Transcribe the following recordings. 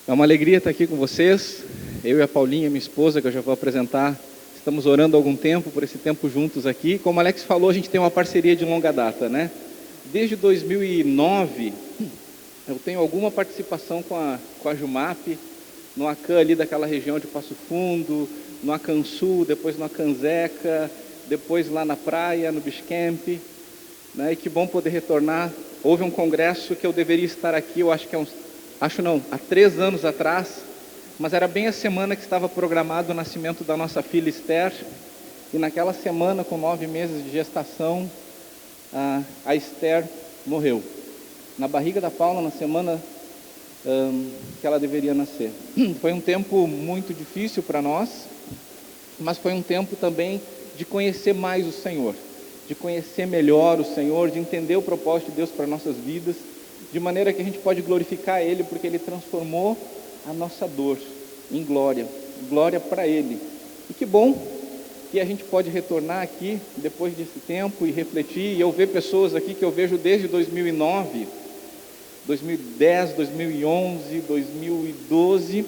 É uma alegria estar aqui com vocês. Eu e a Paulinha, minha esposa, que eu já vou apresentar, estamos orando há algum tempo por esse tempo juntos aqui. Como o Alex falou, a gente tem uma parceria de longa data, né? Desde 2009, eu tenho alguma participação com a Jumap, no Acan ali daquela região de Passo Fundo, no Acan Sul, depois no Acan Zeca, depois lá na praia, no Beach Camp, né? E que bom poder retornar. Houve um congresso que eu deveria estar aqui, eu acho que há 3 anos atrás, mas era bem a semana que estava programado o nascimento da nossa filha Esther, e naquela semana, com 9 meses de gestação, a Esther morreu. Na barriga da Paula, na semana que ela deveria nascer. Foi um tempo muito difícil para nós, mas foi um tempo também de conhecer mais o Senhor, de conhecer melhor o Senhor, de entender o propósito de Deus para nossas vidas, de maneira que a gente pode glorificar Ele, porque Ele transformou a nossa dor em glória, glória para Ele. E que bom que a gente pode retornar aqui, depois desse tempo, e refletir, e eu ver pessoas aqui que eu vejo desde 2009, 2010, 2011, 2012,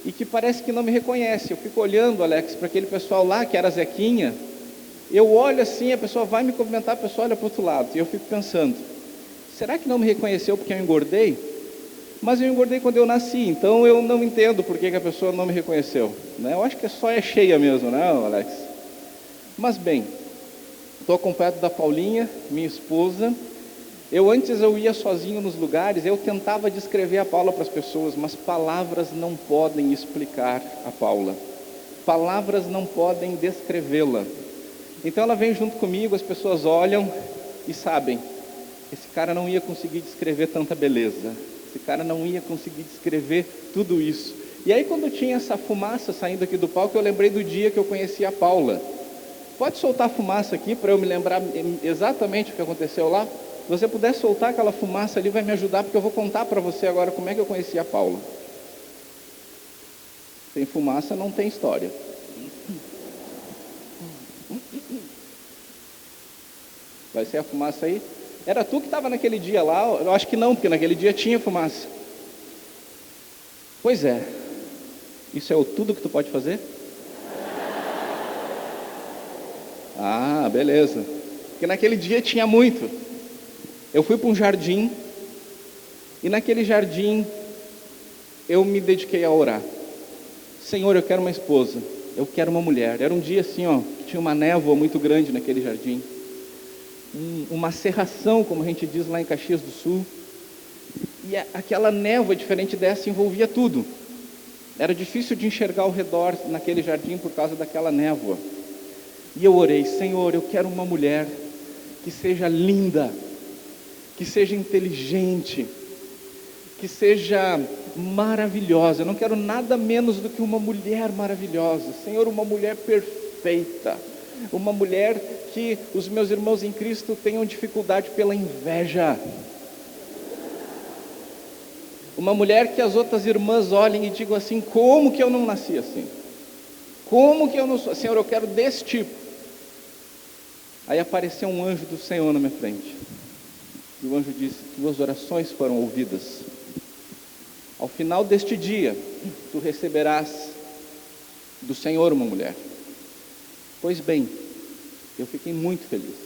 e que parece que não me reconhece. Eu fico olhando, Alex, para aquele pessoal lá, que era Zequinha, eu olho assim, a pessoa vai me cumprimentar, a pessoa olha para o outro lado, e eu fico pensando, será que não me reconheceu porque eu engordei? Mas eu engordei quando eu nasci, então eu não entendo por que a pessoa não me reconheceu, né? Eu acho que só é cheia mesmo, né, Alex? Mas bem, estou acompanhado da Paulinha, minha esposa. Antes eu ia sozinho nos lugares, eu tentava descrever a Paula para as pessoas, mas palavras não podem explicar a Paula, palavras não podem descrevê-la. Então ela vem junto comigo, as pessoas olham e sabem, esse cara não ia conseguir descrever tanta beleza, esse cara não ia conseguir descrever tudo isso. E aí quando tinha essa fumaça saindo aqui do palco, eu lembrei do dia que eu conheci a Paula. Pode soltar a fumaça aqui para eu me lembrar exatamente o que aconteceu lá? Se você puder soltar aquela fumaça ali, vai me ajudar, porque eu vou contar para você agora como é que eu conheci a Paula. Sem fumaça não tem história. Vai ser a fumaça aí? Era tu que estava naquele dia lá? Eu acho que não, porque naquele dia tinha fumaça. Pois é. Isso é tudo que tu pode fazer? Ah, beleza. Porque naquele dia tinha muito. Eu fui para um jardim, e naquele jardim eu me dediquei a orar. Senhor, eu quero uma esposa, eu quero uma mulher. Era um dia assim, que tinha uma névoa muito grande naquele jardim, uma cerração, como a gente diz lá em Caxias do Sul, e aquela névoa diferente dessa envolvia tudo. Era difícil de enxergar ao redor naquele jardim por causa daquela névoa. E eu orei, Senhor, eu quero uma mulher que seja linda, que seja inteligente, que seja maravilhosa. Eu não quero nada menos do que uma mulher maravilhosa. Senhor, uma mulher perfeita, uma mulher que os meus irmãos em Cristo tenham dificuldade pela inveja, uma mulher que as outras irmãs olhem e digam assim, como que eu não nasci assim? Como que eu não sou? Senhor, eu quero desse tipo. Aí apareceu um anjo do Senhor na minha frente, e o anjo disse, tuas orações foram ouvidas. Ao final deste dia, tu receberás do Senhor uma mulher. Pois bem, eu fiquei muito feliz.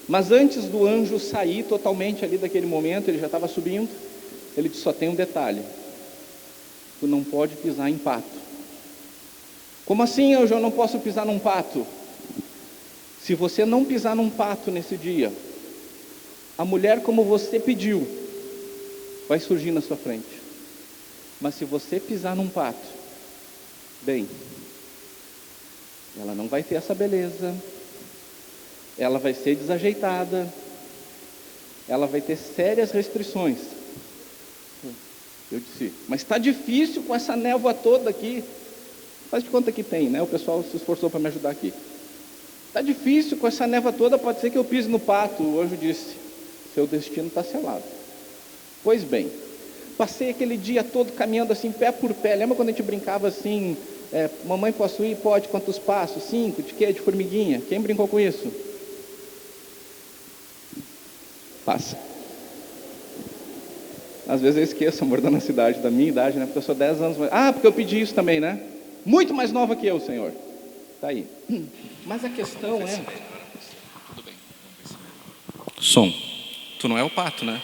Mas antes do anjo sair totalmente ali daquele momento, ele já estava subindo, ele disse, só tem um detalhe, tu não pode pisar em pato. Como assim eu já não posso pisar num pato? Se você não pisar num pato nesse dia, a mulher como você pediu, vai surgir na sua frente. Mas se você pisar num pato, bem, ela não vai ter essa beleza, ela vai ser desajeitada, ela vai ter sérias restrições. Eu disse, mas está difícil com essa névoa toda aqui. Faz de conta que tem, né? O pessoal se esforçou para me ajudar aqui. Está difícil com essa névoa toda, pode ser que eu pise no pato. O anjo disse, seu destino está selado. Pois bem, passei aquele dia todo caminhando assim, pé por pé. Lembra quando a gente brincava assim, mamãe posso ir? Pode, quantos passos? 5, de quê? De formiguinha. Quem brincou com isso? Passa. Às vezes eu esqueço, amor, da nossa idade, da minha idade, né? Porque eu sou 10 anos mais... Ah, porque eu pedi isso também, né? Muito mais nova que eu, Senhor. Tá aí. Mas a questão é... Tudo bem. Som. Tu não é o pato, né?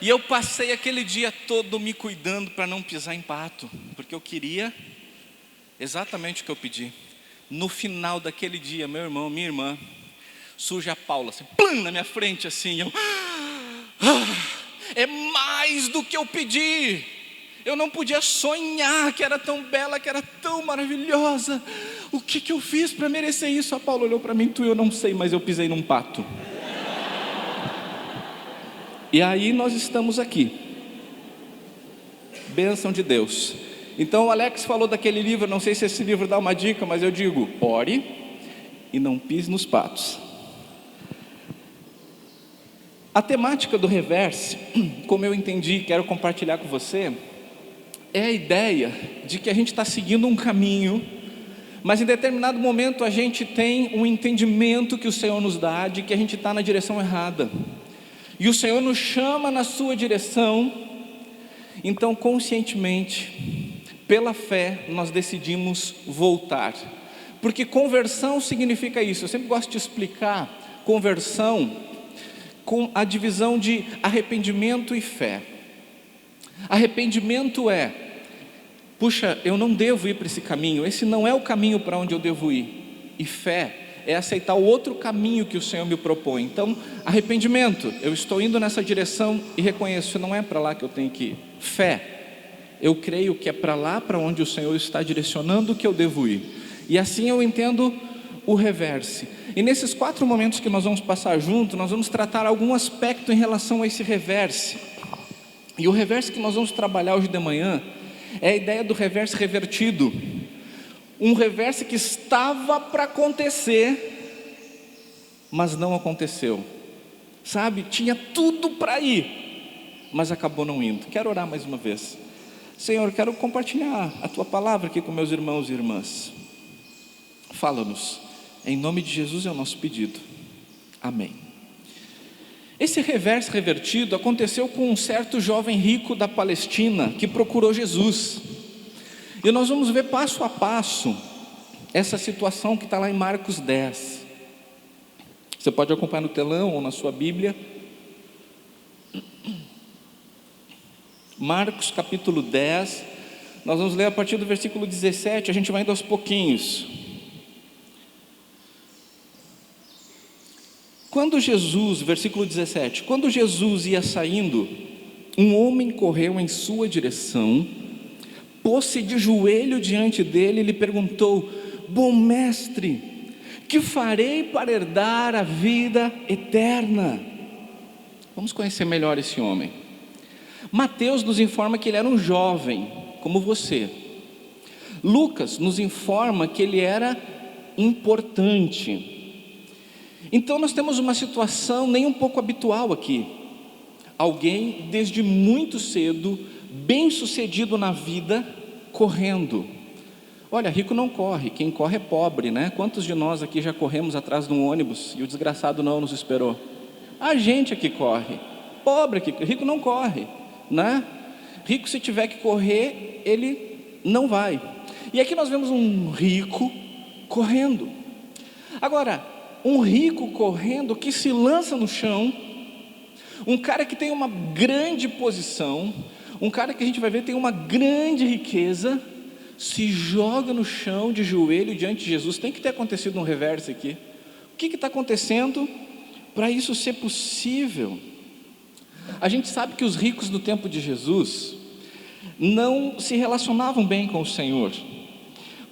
E eu passei aquele dia todo me cuidando para não pisar em pato, porque eu queria exatamente o que eu pedi. No final daquele dia, meu irmão, minha irmã, surge a Paula, assim, plum, na minha frente, assim, é mais do que eu pedi. Eu não podia sonhar que era tão bela, que era tão maravilhosa. O que eu fiz para merecer isso? A Paula olhou para mim, eu não sei, mas eu pisei num pato. E aí nós estamos aqui. Bênção de Deus. Então o Alex falou daquele livro, não sei se esse livro dá uma dica, mas eu digo, ore e não pise nos patos. A temática do reverse, como eu entendi, quero compartilhar com você, é a ideia de que a gente está seguindo um caminho, mas em determinado momento a gente tem um entendimento que o Senhor nos dá, de que a gente está na direção errada. E o Senhor nos chama na sua direção, então conscientemente, pela fé, nós decidimos voltar. Porque conversão significa isso, eu sempre gosto de explicar conversão com a divisão de arrependimento e fé. Arrependimento é, puxa, eu não devo ir para esse caminho, esse não é o caminho para onde eu devo ir. E fé é aceitar o outro caminho que o Senhor me propõe. Então, arrependimento, eu estou indo nessa direção e reconheço, não é para lá que eu tenho que ir. Fé, eu creio que é para lá para onde o Senhor está direcionando que eu devo ir. E assim eu entendo o reverse. E nesses 4 momentos que nós vamos passar junto, nós vamos tratar algum aspecto em relação a esse reverse. E o reverse que nós vamos trabalhar hoje de manhã é a ideia do reverse revertido. Um reverse que estava para acontecer, mas não aconteceu. Sabe, tinha tudo para ir, mas acabou não indo. Quero orar mais uma vez. Senhor, quero compartilhar a Tua palavra aqui com meus irmãos e irmãs. Fala-nos, em nome de Jesus é o nosso pedido. Amém. Esse reverso revertido aconteceu com um certo jovem rico da Palestina que procurou Jesus. E nós vamos ver passo a passo essa situação que está lá em Marcos 10. Você pode acompanhar no telão ou na sua Bíblia. Marcos capítulo 10, nós vamos ler a partir do versículo 17, a gente vai indo aos pouquinhos. Quando Jesus, versículo 17, quando Jesus ia saindo, um homem correu em sua direção, pôs-se de joelho diante dele e lhe perguntou: bom mestre, que farei para herdar a vida eterna? Vamos conhecer melhor esse homem. Mateus nos informa que ele era um jovem, como você. Lucas nos informa que ele era importante. Então nós temos uma situação nem um pouco habitual aqui. Alguém desde muito cedo, bem sucedido na vida, correndo. Olha, rico não corre, quem corre é pobre, né? Quantos de nós aqui já corremos atrás de um ônibus e o desgraçado não nos esperou? A gente aqui corre, pobre aqui, rico não corre, né? Rico, se tiver que correr, ele não vai. E aqui nós vemos um rico correndo. Agora, um rico correndo que se lança no chão, um cara que tem uma grande posição, um cara que a gente vai ver tem uma grande riqueza, se joga no chão de joelho diante de Jesus. Tem que ter acontecido um reverso aqui. O que está acontecendo para isso ser possível? A gente sabe que os ricos no tempo de Jesus não se relacionavam bem com o Senhor,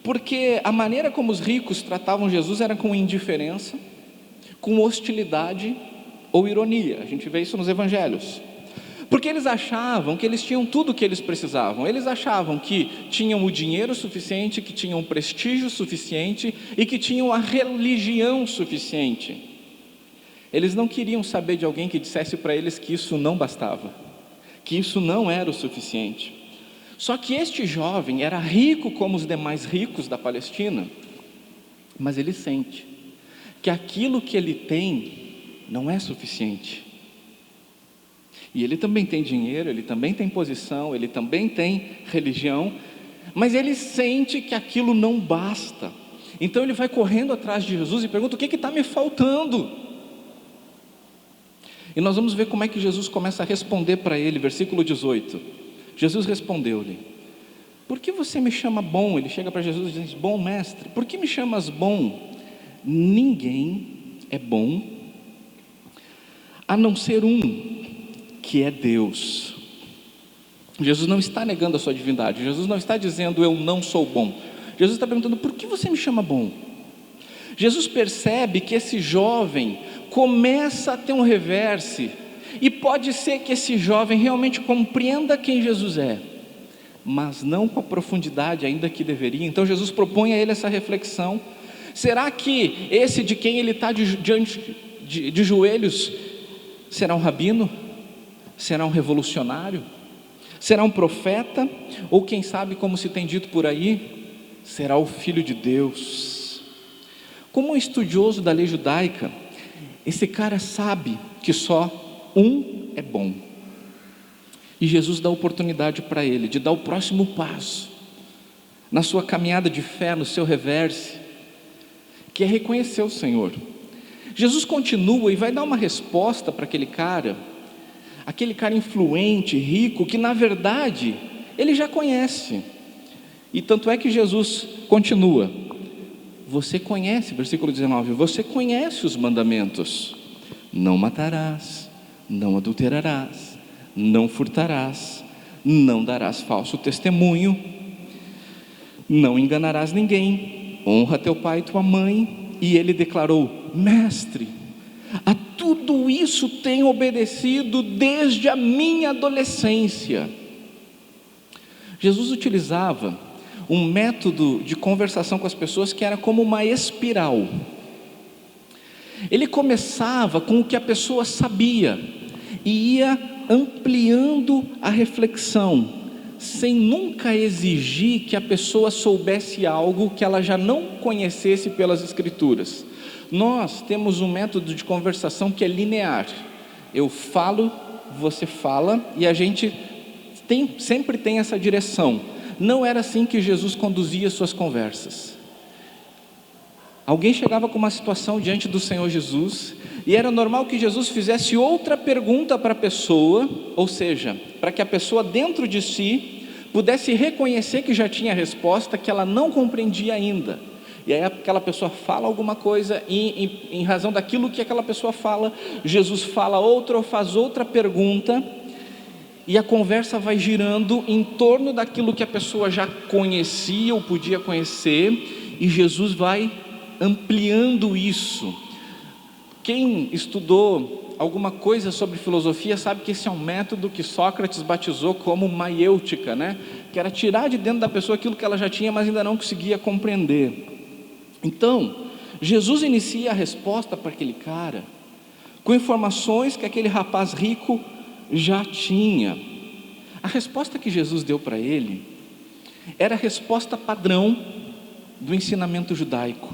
porque a maneira como os ricos tratavam Jesus era com indiferença, com hostilidade ou ironia. A gente vê isso nos evangelhos. Porque eles achavam que eles tinham tudo o que eles precisavam. Eles achavam que tinham o dinheiro suficiente, que tinham o prestígio suficiente e que tinham a religião suficiente. Eles não queriam saber de alguém que dissesse para eles que isso não bastava, que isso não era o suficiente. Só que este jovem era rico como os demais ricos da Palestina, mas ele sente que aquilo que ele tem não é suficiente. E ele também tem dinheiro, ele também tem posição, ele também tem religião, mas ele sente que aquilo não basta. Então ele vai correndo atrás de Jesus e pergunta: o que está me faltando? E nós vamos ver como é que Jesus começa a responder para ele, versículo 18. Jesus respondeu-lhe: por que você me chama bom? Ele chega para Jesus e diz: bom mestre, por que me chamas bom? Ninguém é bom, a não ser um, que é Deus. Jesus não está negando a sua divindade, Jesus não está dizendo eu não sou bom. Jesus está perguntando: por que você me chama bom? Jesus percebe que esse jovem começa a ter um reverse, e pode ser que esse jovem realmente compreenda quem Jesus é, mas não com a profundidade ainda que deveria. Então Jesus propõe a ele essa reflexão: será que esse de quem ele está diante de joelhos será um rabino? Será um revolucionário? Será um profeta? Ou quem sabe, como se tem dito por aí, será o Filho de Deus? Como um estudioso da lei judaica, esse cara sabe que só um é bom. E Jesus dá oportunidade para ele de dar o próximo passo na sua caminhada de fé, no seu reverse, que é reconhecer o Senhor. Jesus continua e vai dar uma resposta para aquele cara influente, rico, que na verdade ele já conhece. E tanto é que Jesus continua: você conhece, versículo 19, você conhece os mandamentos: não matarás, não adulterarás, não furtarás, não darás falso testemunho, não enganarás ninguém, honra teu pai e tua mãe. E ele declarou: mestre, a tudo isso tenho obedecido desde a minha adolescência. Jesus utilizava um método de conversação com as pessoas que era como uma espiral. Ele começava com o que a pessoa sabia e ia ampliando a reflexão, sem nunca exigir que a pessoa soubesse algo que ela já não conhecesse pelas Escrituras. Nós temos um método de conversação que é linear. Eu falo, você fala, e a gente sempre tem essa direção. Não era assim que Jesus conduzia suas conversas. Alguém chegava com uma situação diante do Senhor Jesus, e era normal que Jesus fizesse outra pergunta para a pessoa, ou seja, para que a pessoa dentro de si pudesse reconhecer que já tinha a resposta, que ela não compreendia ainda. E aí aquela pessoa fala alguma coisa, e em razão daquilo que aquela pessoa fala, Jesus fala outra ou faz outra pergunta, e a conversa vai girando em torno daquilo que a pessoa já conhecia ou podia conhecer, e Jesus vai ampliando isso. Quem estudou alguma coisa sobre filosofia sabe que esse é um método que Sócrates batizou como maiêutica, né? Que era tirar de dentro da pessoa aquilo que ela já tinha, mas ainda não conseguia compreender. Então, Jesus inicia a resposta para aquele cara com informações que aquele rapaz rico já tinha. A resposta que Jesus deu para ele era a resposta padrão do ensinamento judaico.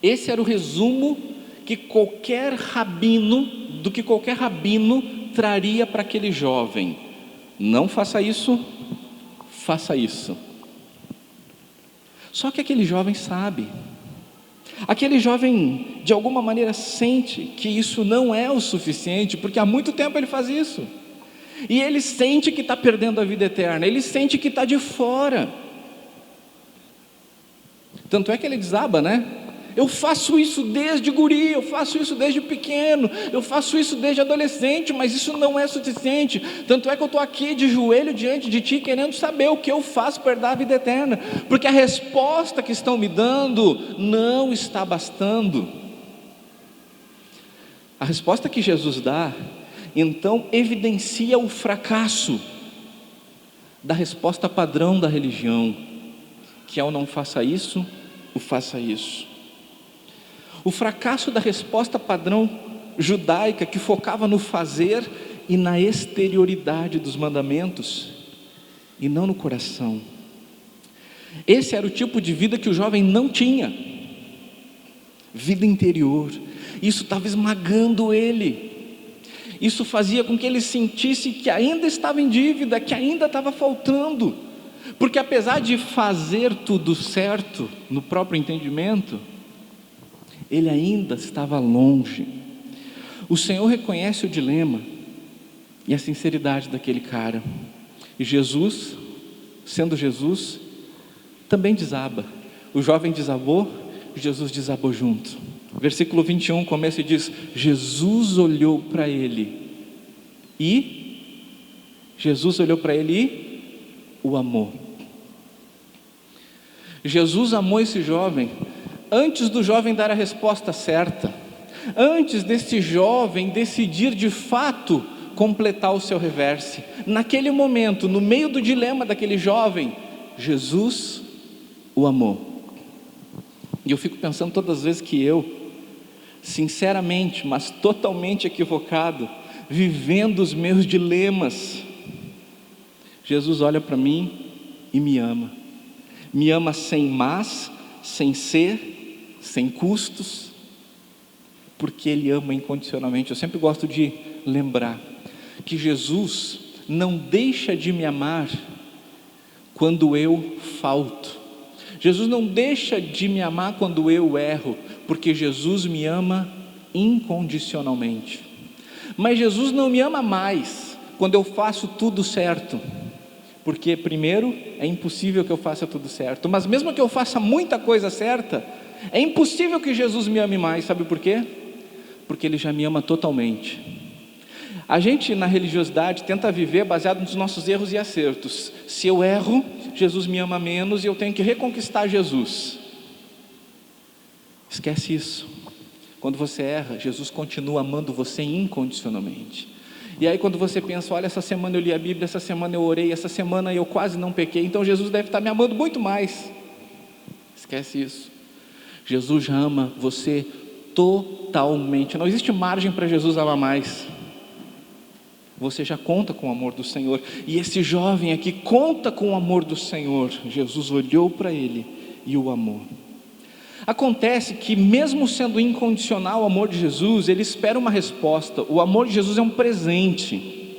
Esse era o resumo que qualquer rabino traria para aquele jovem: não faça isso, faça isso. Só que aquele jovem sabe, aquele jovem de alguma maneira sente que isso não é o suficiente, porque há muito tempo ele faz isso, e ele sente que está perdendo a vida eterna, ele sente que está de fora. Tanto é que ele desaba, né? Eu faço isso desde guri, eu faço isso desde pequeno, eu faço isso desde adolescente, mas isso não é suficiente. Tanto é que eu estou aqui de joelho diante de ti, querendo saber o que eu faço para herdar a vida eterna, porque a resposta que estão me dando não está bastando. A resposta que Jesus dá, então, evidencia o fracasso da resposta padrão da religião, que é o não faça isso, o faça isso. O fracasso da resposta padrão judaica, que focava no fazer e na exterioridade dos mandamentos, e não no coração. Esse era o tipo de vida que o jovem não tinha. vida interior. Isso estava esmagando ele. Isso fazia com que ele sentisse que ainda estava em dívida, que ainda estava faltando. Porque apesar de fazer tudo certo no próprio entendimento, ele ainda estava longe. O Senhor reconhece o dilema e a sinceridade daquele cara. E Jesus, sendo Jesus, também desaba. O jovem desabou, Jesus desabou junto. Versículo 21 começa e diz: Jesus olhou para ele e o amou. Jesus amou esse jovem antes do jovem dar a resposta certa, antes desse jovem decidir de fato completar o seu reverse. Naquele momento, no meio do dilema daquele jovem, Jesus o amou. E eu fico pensando todas as vezes que eu, sinceramente, mas totalmente equivocado, vivendo os meus dilemas, Jesus olha para mim e me ama sem mas, sem ser, sem custos, porque Ele ama incondicionalmente. Eu sempre gosto de lembrar que Jesus não deixa de me amar quando eu falto. Jesus não deixa de me amar quando eu erro, porque Jesus me ama incondicionalmente. Mas Jesus não me ama mais quando eu faço tudo certo, porque primeiro, é impossível que eu faça tudo certo, mas mesmo que eu faça muita coisa certa, é impossível que Jesus me ame mais. Sabe por quê? Porque Ele já me ama totalmente. A gente na religiosidade tenta viver baseado nos nossos erros e acertos. Se eu erro, Jesus me ama menos e eu tenho que reconquistar Jesus. Esquece isso. Quando você erra, Jesus continua amando você incondicionalmente. E aí quando você pensa, olha, essa semana eu li a Bíblia, essa semana eu orei, essa semana eu quase não pequei, então Jesus deve estar me amando muito mais. Esquece isso. Jesus já ama você totalmente. Não existe margem para Jesus amar mais. Você já conta com o amor do Senhor. E esse jovem aqui conta com o amor do Senhor. Jesus olhou para ele e o amou. Acontece que mesmo sendo incondicional o amor de Jesus, ele espera uma resposta. O amor de Jesus é um presente.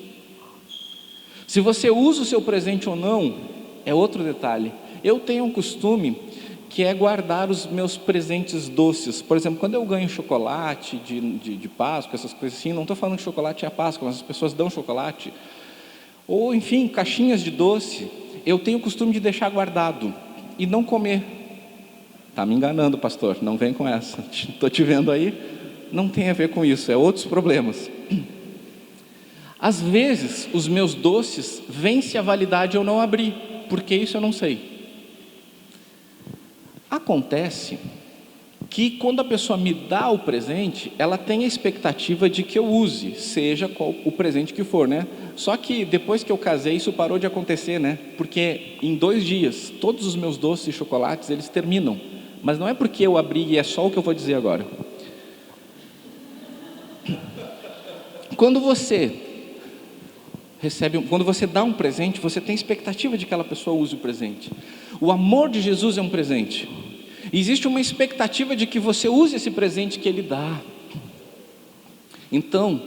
Se você usa o seu presente ou não, é outro detalhe. Eu tenho um costume que é guardar os meus presentes doces. Por exemplo, quando eu ganho chocolate de Páscoa, essas coisas assim, não estou falando que chocolate é a Páscoa, mas as pessoas dão chocolate, ou enfim, caixinhas de doce, eu tenho o costume de deixar guardado e não comer. Está me enganando, pastor, não vem com essa, estou te vendo aí, não tem a ver com isso, é outros problemas. Às vezes, os meus doces vence a validade eu não abri, porque isso eu não sei. Acontece que quando a pessoa me dá o presente, ela tem a expectativa de que eu use, seja qual o presente que for, né? Só que depois que eu casei, isso parou de acontecer, né? Porque em 2 dias, todos os meus doces e chocolates, eles terminam. Mas não é porque eu abri e é só o que eu vou dizer agora. Quando você dá um presente, você tem expectativa de que aquela pessoa use o presente. O amor de Jesus é um presente. Existe uma expectativa de que você use esse presente que Ele dá. Então,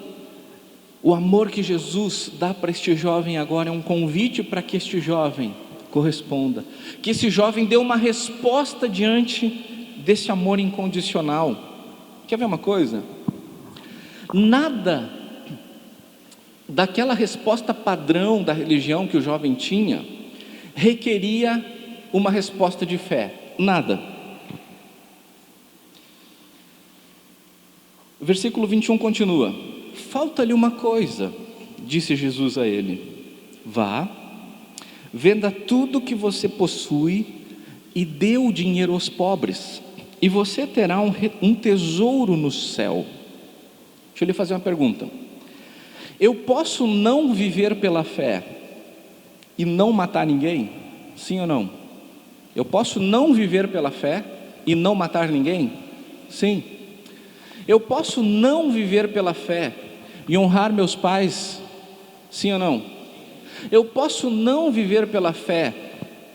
o amor que Jesus dá para este jovem agora é um convite para que este jovem corresponda. Que esse jovem dê uma resposta diante desse amor incondicional. Quer ver uma coisa? Nada daquela resposta padrão da religião que o jovem tinha requeria uma resposta de fé. Nada. O versículo 21 continua: falta-lhe uma coisa, disse Jesus a ele: vá, venda tudo que você possui e dê o dinheiro aos pobres, e você terá um tesouro no céu. Deixa eu lhe fazer uma pergunta. Eu posso não viver pela fé e não matar ninguém? Sim ou não? Eu posso não viver pela fé e não matar ninguém? Sim. Eu posso não viver pela fé e honrar meus pais? Sim ou não? Eu posso não viver pela fé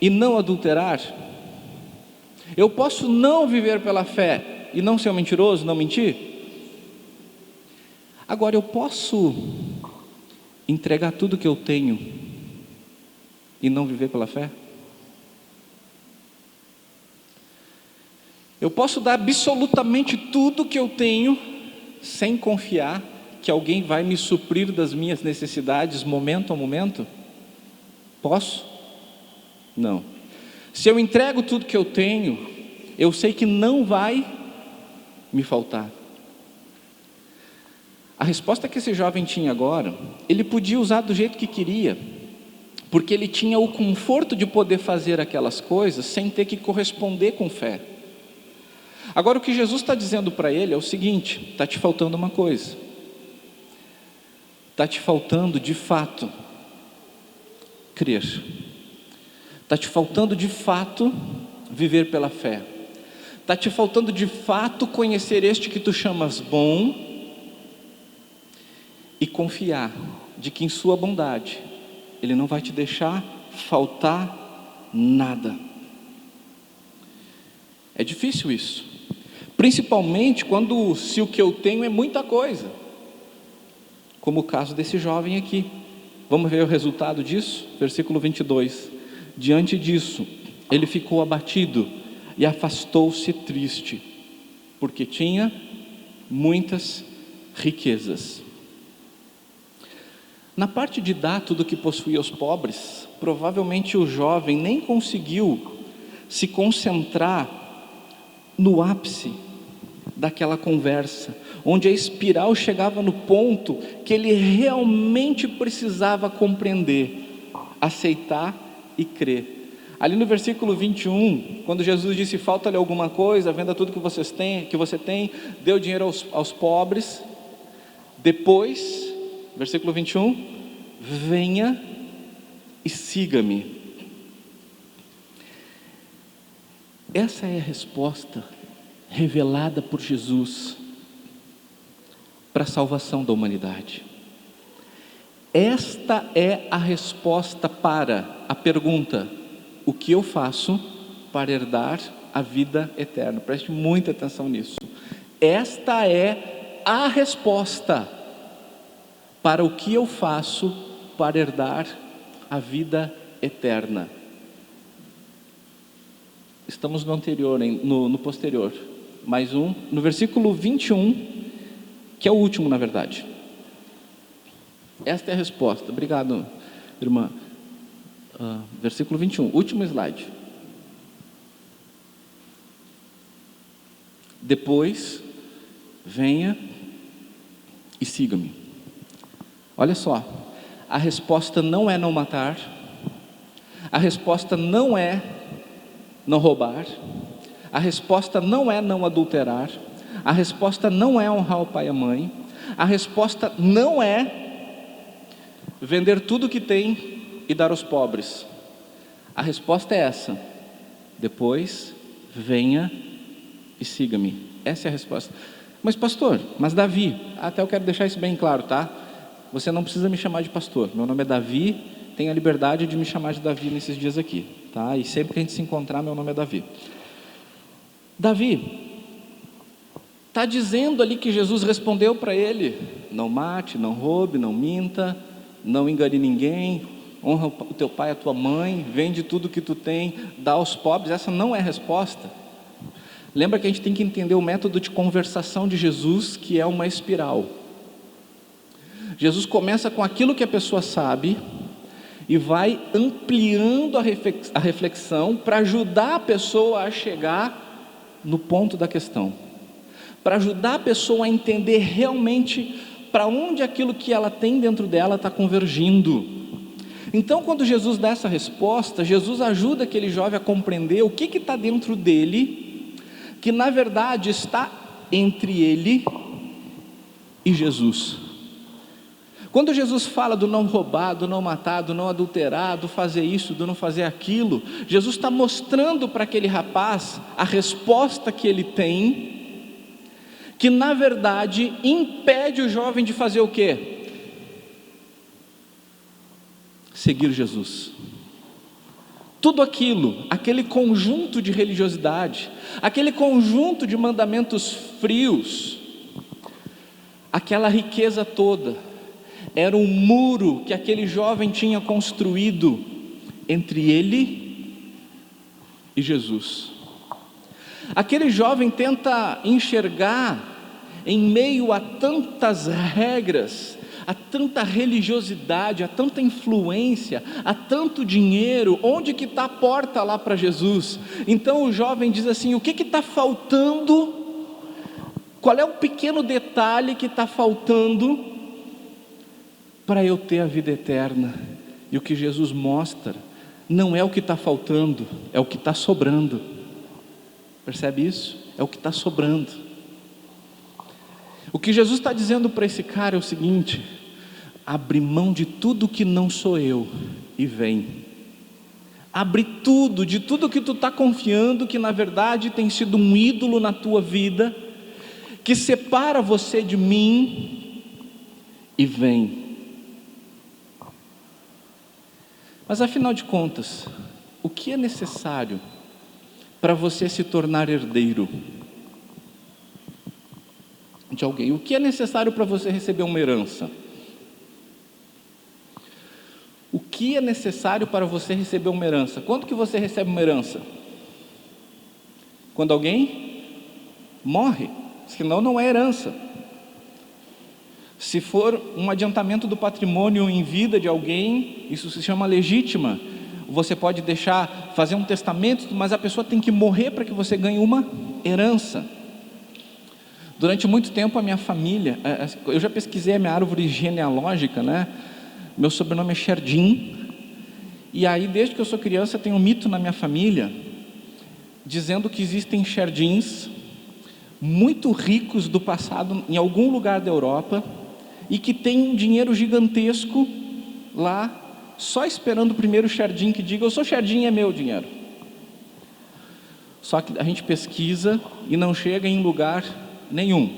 e não adulterar? Eu posso não viver pela fé e não ser um mentiroso, não mentir? Agora, eu posso entregar tudo que eu tenho e não viver pela fé? Eu posso dar absolutamente tudo que eu tenho sem confiar que alguém vai me suprir das minhas necessidades momento a momento? Posso? Não. Se eu entrego tudo que eu tenho, eu sei que não vai me faltar. A resposta que esse jovem tinha agora, ele podia usar do jeito que queria, porque ele tinha o conforto de poder fazer aquelas coisas sem ter que corresponder com fé. Agora o que Jesus está dizendo para ele é o seguinte: está te faltando uma coisa. Está te faltando de fato crer. Está te faltando de fato viver pela fé. Está te faltando de fato conhecer este que tu chamas bom e confiar de que em sua bondade Ele não vai te deixar faltar nada. É difícil isso, principalmente quando se o que eu tenho é muita coisa, como o caso desse jovem aqui. Vamos ver o resultado disso? Versículo 22. Diante disso, ele ficou abatido e afastou-se triste, porque tinha muitas riquezas. Na parte de dar tudo o que possuía aos pobres, provavelmente o jovem nem conseguiu se concentrar no ápice daquela conversa, onde a espiral chegava no ponto que ele realmente precisava compreender, aceitar e crer. Ali no versículo 21, quando Jesus disse: falta-lhe alguma coisa, venda tudo que você tem, dê o dinheiro aos pobres. Depois, versículo 21, venha e siga-me. Essa é a resposta revelada por Jesus para a salvação da humanidade. Esta é a resposta para a pergunta: o que eu faço para herdar a vida eterna? Preste muita atenção nisso. Esta é a resposta para o que eu faço para herdar a vida eterna. Estamos no anterior, no posterior. Mais um, no versículo 21, que é o último na verdade. Esta é a resposta. Obrigado, irmã. Versículo 21, último slide. Depois, venha e siga-me. Olha só, a resposta não é não matar, a resposta não é não roubar, a resposta não é não adulterar, a resposta não é honrar o pai e a mãe, a resposta não é vender tudo que tem e dar aos pobres. A resposta é essa: depois venha e siga-me. Essa é a resposta. Mas pastor, mas Davi, até eu quero deixar isso bem claro, tá? Você não precisa me chamar de pastor, meu nome é Davi, tenha a liberdade de me chamar de Davi nesses dias aqui, tá? E sempre que a gente se encontrar, meu nome é Davi. Davi está dizendo ali que Jesus respondeu para ele: não mate, não roube, não minta, não engane ninguém, honra o teu pai e a tua mãe, vende tudo que tu tem, dá aos pobres. Essa não é a resposta. Lembra que a gente tem que entender o método de conversação de Jesus, que é uma espiral. Jesus começa com aquilo que a pessoa sabe e vai ampliando a reflexão para ajudar a pessoa a chegar no ponto da questão, para ajudar a pessoa a entender realmente para onde aquilo que ela tem dentro dela está convergindo. Então, quando Jesus dá essa resposta, Jesus ajuda aquele jovem a compreender o que está dentro dele, que na verdade está entre ele e Jesus. Quando Jesus fala do não roubar, do não matar, do não adulterar, do fazer isso, do não fazer aquilo, Jesus está mostrando para aquele rapaz a resposta que ele tem, que na verdade impede o jovem de fazer o quê? Seguir Jesus. tudo aquilo, aquele conjunto de religiosidade, aquele conjunto de mandamentos frios, aquela riqueza toda, era um muro que aquele jovem tinha construído entre ele e Jesus. Aquele jovem tenta enxergar, em meio a tantas regras, a tanta religiosidade, a tanta influência, a tanto dinheiro, onde que está a porta lá para Jesus? Então o jovem diz assim: o que está faltando? Qual é o pequeno detalhe que está faltando para eu ter a vida eterna? E o que Jesus mostra não é o que está faltando, é o que está sobrando. Percebe isso? É o que está sobrando. O que Jesus está dizendo para esse cara é o seguinte: abre mão de tudo que não sou eu e vem. Abre tudo, de tudo que tu está confiando, que na verdade tem sido um ídolo na tua vida, que separa você de mim, e vem. Mas afinal de contas, o que é necessário para você se tornar herdeiro de alguém? O que é necessário para você receber uma herança? O que é necessário para você receber uma herança? Quando que você recebe uma herança? Quando alguém morre, senão não é herança. Se for um adiantamento do patrimônio em vida de alguém, isso se chama legítima. Você pode deixar, fazer um testamento, mas a pessoa tem que morrer para que você ganhe uma herança. Durante muito tempo a minha família, eu já pesquisei a minha árvore genealógica, né? Meu sobrenome é Sherdim, e aí desde que eu sou criança tem um mito na minha família, dizendo que existem Sherdins muito ricos do passado, em algum lugar da Europa, e que tem um dinheiro gigantesco lá, só esperando o primeiro Sherdim que diga: eu sou Sherdim, é meu dinheiro. Só que a gente pesquisa e não chega em lugar nenhum,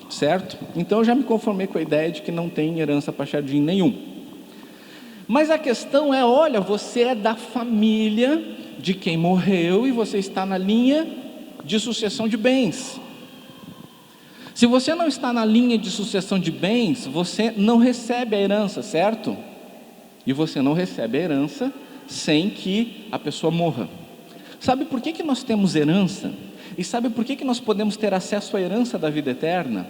certo? Então eu já me conformei com a ideia de que não tem herança para Sherdim nenhum. Mas a questão é: olha, você é da família de quem morreu e você está na linha de sucessão de bens. Se você não está na linha de sucessão de bens, você não recebe a herança, certo? E você não recebe a herança sem que a pessoa morra. Sabe por que nós temos herança? E sabe por que nós podemos ter acesso à herança da vida eterna?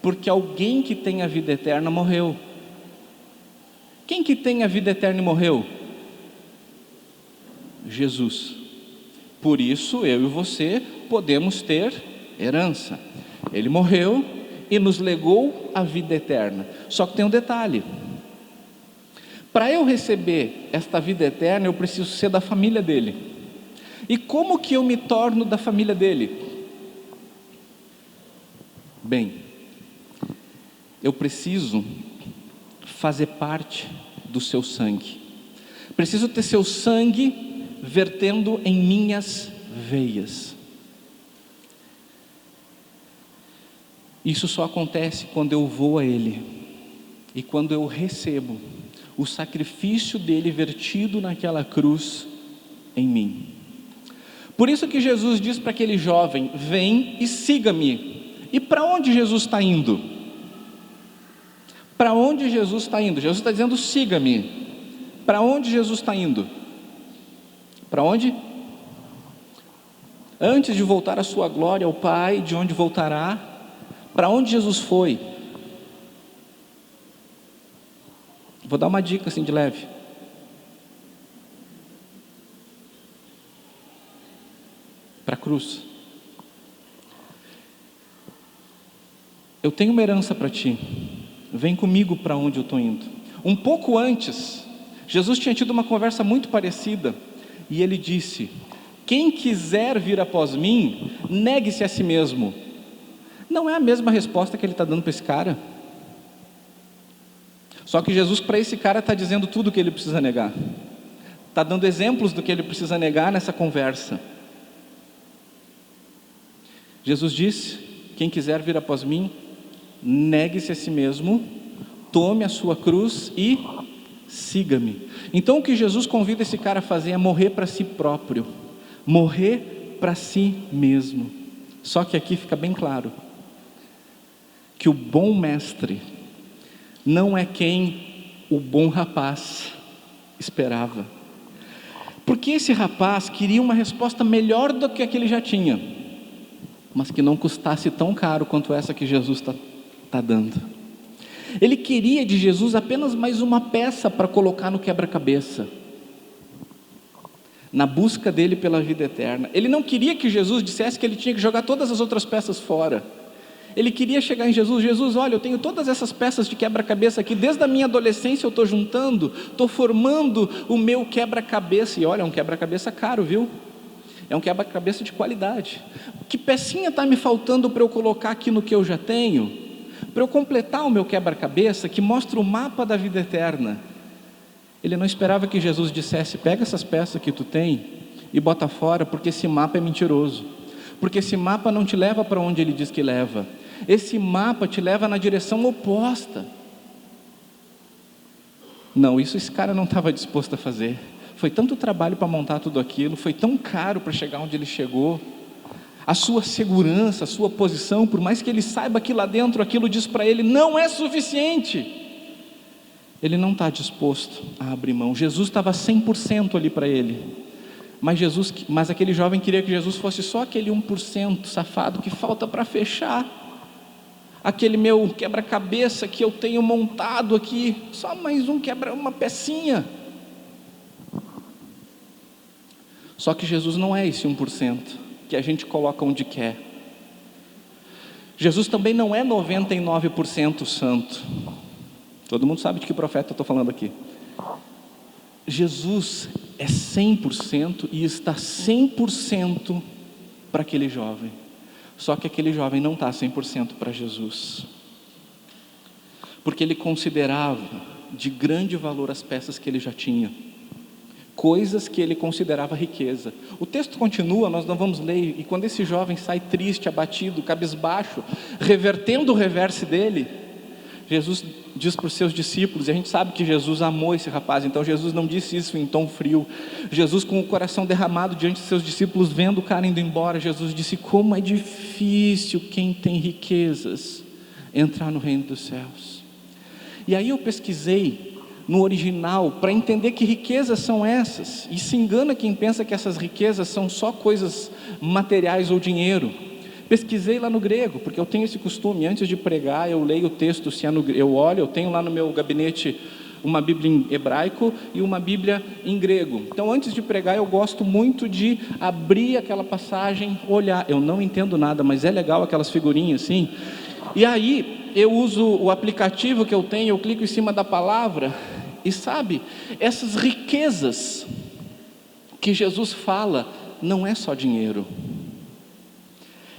Porque alguém que tem a vida eterna morreu. Quem que tem a vida eterna e morreu? Jesus. Por isso eu e você podemos ter herança. Ele morreu e nos legou a vida eterna. Só que tem um detalhe: para eu receber esta vida eterna, eu preciso ser da família dele. E como que eu me torno da família dele? Bem, eu preciso fazer parte do seu sangue. Preciso ter seu sangue vertendo em minhas veias. Isso só acontece quando eu vou a Ele e quando eu recebo o sacrifício dele vertido naquela cruz em mim. Por isso que Jesus diz para aquele jovem: vem e siga-me. E para onde Jesus está indo? Para onde Jesus está indo? Jesus está dizendo: siga-me. Para onde Jesus está indo? Para onde? Antes de voltar à sua glória ao Pai, de onde voltará? Para onde Jesus foi? Vou dar uma dica assim de leve. Para a cruz. Eu tenho uma herança para ti. Vem comigo para onde eu estou indo. Um pouco antes, Jesus tinha tido uma conversa muito parecida, e ele disse: quem quiser vir após mim, negue-se a si mesmo. Não é a mesma resposta que ele está dando para esse cara? Só que Jesus, para esse cara, está dizendo tudo o que ele precisa negar. Está dando exemplos do que ele precisa negar nessa conversa. Jesus disse: quem quiser vir após mim, negue-se a si mesmo, tome a sua cruz e siga-me. Então o que Jesus convida esse cara a fazer é morrer para si próprio, morrer para si mesmo. Só que aqui fica bem claro que o bom mestre não é quem o bom rapaz esperava, porque esse rapaz queria uma resposta melhor do que a que ele já tinha, mas que não custasse tão caro quanto essa que Jesus está dando. Ele queria de Jesus apenas mais uma peça para colocar no quebra-cabeça, na busca dele pela vida eterna. Ele não queria que Jesus dissesse que ele tinha que jogar todas as outras peças fora. Ele queria chegar em Jesus: Jesus, olha, eu tenho todas essas peças de quebra-cabeça aqui, desde a minha adolescência eu estou juntando, estou formando o meu quebra-cabeça. E olha, é um quebra-cabeça caro, viu? É um quebra-cabeça de qualidade. Que pecinha está me faltando para eu colocar aqui no que eu já tenho, para eu completar o meu quebra-cabeça que mostra o mapa da vida eterna? Ele não esperava que Jesus dissesse: pega essas peças que tu tem e bota fora, porque esse mapa é mentiroso, porque esse mapa não te leva para onde ele diz que leva, esse mapa te leva na direção oposta. Não, isso esse cara não estava disposto a fazer. Foi tanto trabalho para montar tudo aquilo, foi tão caro para chegar onde ele chegou. A sua segurança, a sua posição, por mais que ele saiba que lá dentro aquilo diz para ele, não é suficiente. Ele não está disposto a abrir mão. Jesus estava 100% ali para ele, mas aquele jovem queria que Jesus fosse só aquele 1% safado que falta para fechar aquele meu quebra-cabeça que eu tenho montado aqui, só mais uma pecinha. Só que Jesus não é esse 1% que a gente coloca onde quer. Jesus também não é 99% santo. Todo mundo sabe de que profeta eu estou falando aqui. Jesus é 100% e está 100% para aquele jovem. Só que aquele jovem não está 100% para Jesus, porque ele considerava de grande valor as peças que ele já tinha, coisas que ele considerava riqueza. O texto continua, nós não vamos ler, e quando esse jovem sai triste, abatido, cabisbaixo, revertendo o reverse dele, Jesus diz para os seus discípulos, e a gente sabe que Jesus amou esse rapaz, então Jesus não disse isso em tom frio. Jesus, com o coração derramado diante de seus discípulos, vendo o cara indo embora, Jesus disse: como é difícil quem tem riquezas entrar no reino dos céus. E aí eu pesquisei no original para entender que riquezas são essas, e se engana quem pensa que essas riquezas são só coisas materiais ou dinheiro. Pesquisei lá no grego, porque eu tenho esse costume, antes de pregar eu leio o texto, se é eu olho, eu tenho lá no meu gabinete uma Bíblia em hebraico e uma Bíblia em grego. Então antes de pregar eu gosto muito de abrir aquela passagem, olhar. Eu não entendo nada, mas é legal aquelas figurinhas assim. E aí eu uso o aplicativo que eu tenho, eu clico em cima da palavra e sabe, essas riquezas que Jesus fala não é só dinheiro.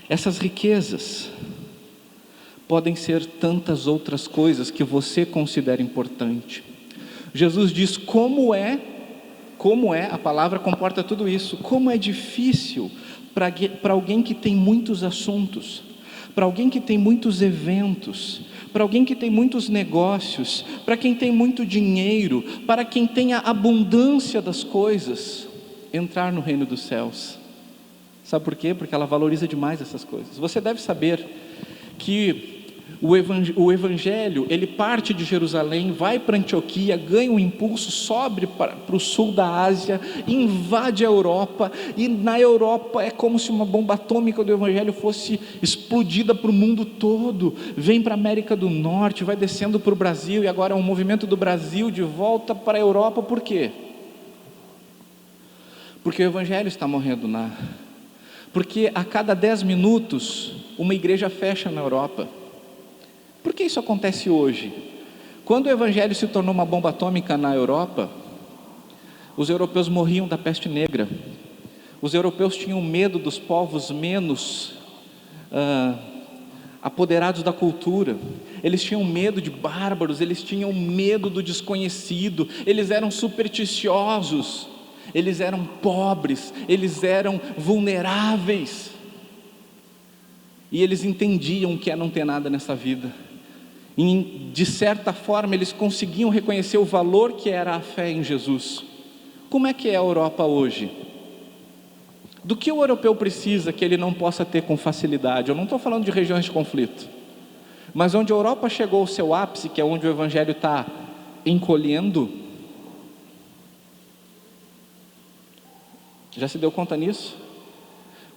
Essas riquezas podem ser tantas outras coisas que você considera importante. Jesus diz como é, a palavra comporta tudo isso, como é difícil para alguém que tem muitos assuntos, para alguém que tem muitos eventos, para alguém que tem muitos negócios, para quem tem muito dinheiro, para quem tem a abundância das coisas, entrar no reino dos céus. Sabe por quê? Porque ela valoriza demais essas coisas. Você deve saber que o evangelho, ele parte de Jerusalém, vai para Antioquia, ganha um impulso, sobe para o sul da Ásia, invade a Europa, e na Europa é como se uma bomba atômica do evangelho fosse explodida para o mundo todo, vem para a América do Norte, vai descendo para o Brasil, e agora é um movimento do Brasil de volta para a Europa. Por quê? Porque o evangelho está morrendo porque a cada 10 minutos uma igreja fecha na Europa. Por que isso acontece hoje? Quando o evangelho se tornou uma bomba atômica na Europa, os europeus morriam da peste negra. Os europeus tinham medo dos povos menos apoderados da cultura. Eles tinham medo de bárbaros, eles tinham medo do desconhecido, eles eram supersticiosos, eles eram pobres, eles eram vulneráveis, e eles entendiam o que é não ter nada nessa vida. E, de certa forma, eles conseguiam reconhecer o valor que era a fé em Jesus. Como é que é a Europa hoje? Do que o europeu precisa que ele não possa ter com facilidade? Eu não estou falando de regiões de conflito, mas onde a Europa chegou ao seu ápice, que é onde o Evangelho está encolhendo. Já se deu conta nisso?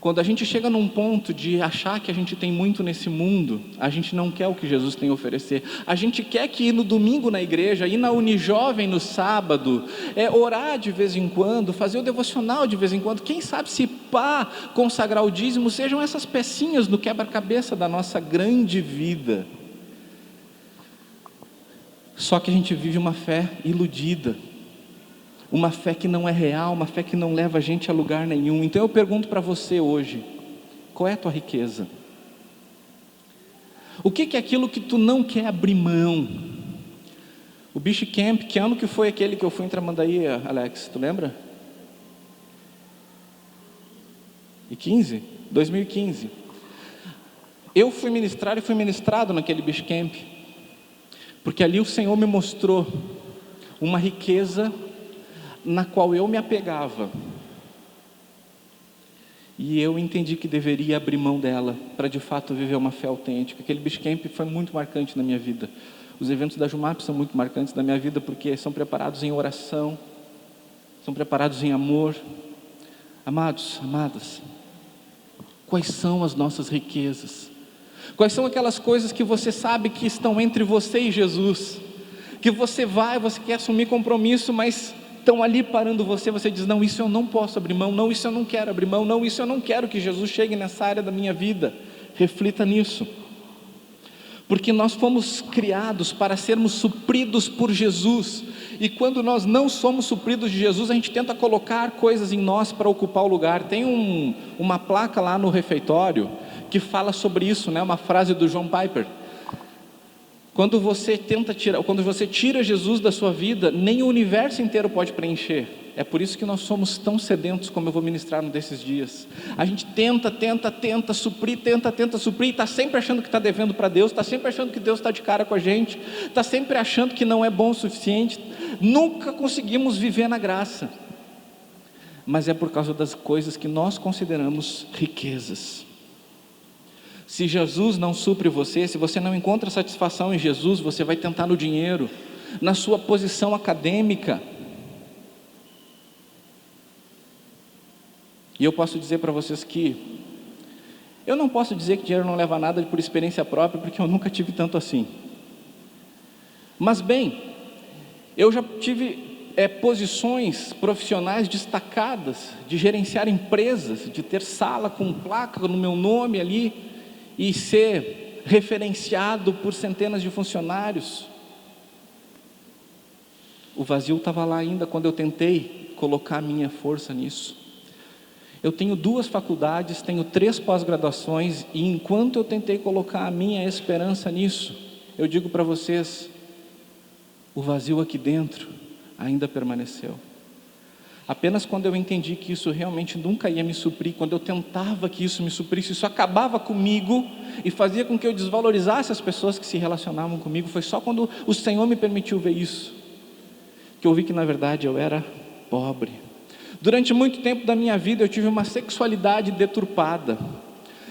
Quando a gente chega num ponto de achar que a gente tem muito nesse mundo, a gente não quer o que Jesus tem a oferecer. A gente quer que ir no domingo na igreja, ir na Unijovem no sábado, orar de vez em quando, fazer o devocional de vez em quando, quem sabe se consagrar o dízimo, sejam essas pecinhas no quebra-cabeça da nossa grande vida. Só que a gente vive uma fé iludida, uma fé que não é real, uma fé que não leva a gente a lugar nenhum. Então eu pergunto para você hoje, qual é a tua riqueza? O que é aquilo que tu não quer abrir mão? O Beach Camp, que ano que foi aquele que eu fui em Tramandaí, Alex, tu lembra? 2015. Eu fui ministrar e fui ministrado naquele Beach Camp, porque ali o Senhor me mostrou uma riqueza na qual eu me apegava, e eu entendi que deveria abrir mão dela, para de fato viver uma fé autêntica. Aquele Beach Camp foi muito marcante na minha vida. Os eventos da Jumap são muito marcantes na minha vida, porque são preparados em oração, são preparados em amor. Amados, amadas, quais são as nossas riquezas? Quais são aquelas coisas que você sabe que estão entre você e Jesus, que você quer assumir compromisso, mas estão ali parando você diz, não, isso eu não posso abrir mão, não, isso eu não quero abrir mão, não, isso eu não quero que Jesus chegue nessa área da minha vida. Reflita nisso, porque nós fomos criados para sermos supridos por Jesus, e quando nós não somos supridos de Jesus, a gente tenta colocar coisas em nós para ocupar o lugar. Tem uma placa lá no refeitório, que fala sobre isso, né? Uma frase do John Piper: quando você tira Jesus da sua vida, nem o universo inteiro pode preencher. É por isso que nós somos tão sedentos, como eu vou ministrar num desses dias. A gente tenta suprir, e está sempre achando que está devendo para Deus, está sempre achando que Deus está de cara com a gente, está sempre achando que não é bom o suficiente. Nunca conseguimos viver na graça, mas é por causa das coisas que nós consideramos riquezas. Se Jesus não supre você, se você não encontra satisfação em Jesus, você vai tentar no dinheiro, na sua posição acadêmica. E eu posso dizer para vocês que eu não posso dizer que dinheiro não leva a nada por experiência própria, porque eu nunca tive tanto assim. Mas bem, eu já tive posições profissionais destacadas, de gerenciar empresas, de ter sala com placa no meu nome ali, e ser referenciado por centenas de funcionários. O vazio estava lá ainda quando eu tentei colocar a minha força nisso. Eu tenho 2 faculdades, tenho 3 pós-graduações, e enquanto eu tentei colocar a minha esperança nisso, eu digo para vocês, o vazio aqui dentro ainda permaneceu. Apenas quando eu entendi que isso realmente nunca ia me suprir, quando eu tentava que isso me suprisse, isso acabava comigo e fazia com que eu desvalorizasse as pessoas que se relacionavam comigo. Foi só quando o Senhor me permitiu ver isso, que eu vi que na verdade eu era pobre. Durante muito tempo da minha vida eu tive uma sexualidade deturpada,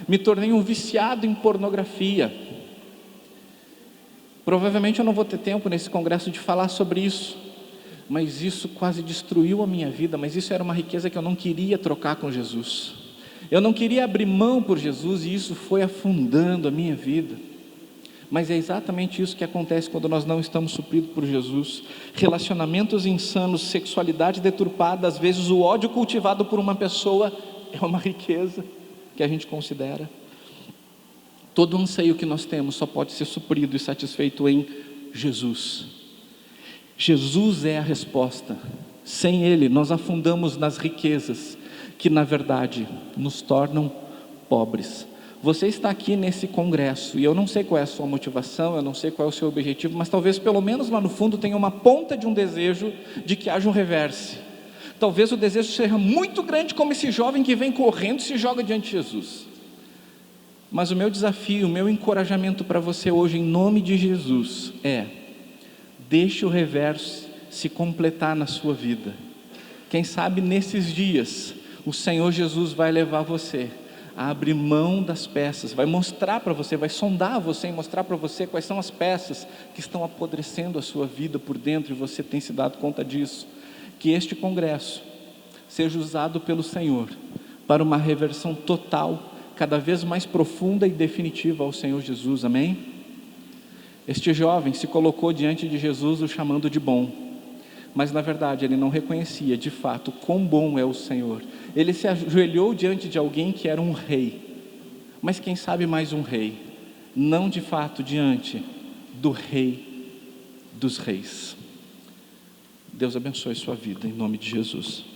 me tornei um viciado em pornografia. Provavelmente eu não vou ter tempo nesse congresso de falar sobre isso, mas isso quase destruiu a minha vida. Mas isso era uma riqueza que eu não queria trocar com Jesus, eu não queria abrir mão por Jesus, e isso foi afundando a minha vida. Mas é exatamente isso que acontece quando nós não estamos supridos por Jesus. Relacionamentos insanos, sexualidade deturpada, às vezes o ódio cultivado por uma pessoa é uma riqueza que a gente considera. Todo anseio que nós temos só pode ser suprido e satisfeito em Jesus. Jesus é a resposta. Sem Ele nós afundamos nas riquezas que na verdade nos tornam pobres. Você está aqui nesse congresso e eu não sei qual é a sua motivação, eu não sei qual é o seu objetivo, mas talvez pelo menos lá no fundo tenha uma ponta de um desejo de que haja um reverse. Talvez o desejo seja muito grande, como esse jovem que vem correndo e se joga diante de Jesus. Mas o meu desafio, o meu encorajamento para você hoje, em nome de Jesus, deixe o reverso se completar na sua vida. Quem sabe nesses dias, o Senhor Jesus vai levar você a abrir mão das peças, vai mostrar para você, vai sondar você e mostrar para você quais são as peças que estão apodrecendo a sua vida por dentro, e você tem se dado conta disso. Que este congresso seja usado pelo Senhor para uma reversão total, cada vez mais profunda e definitiva ao Senhor Jesus, amém? Este jovem se colocou diante de Jesus o chamando de bom, mas na verdade ele não reconhecia de fato quão bom é o Senhor. Ele se ajoelhou diante de alguém que era um rei, mas quem sabe mais um rei, não de fato diante do Rei dos Reis. Deus abençoe sua vida, em nome de Jesus.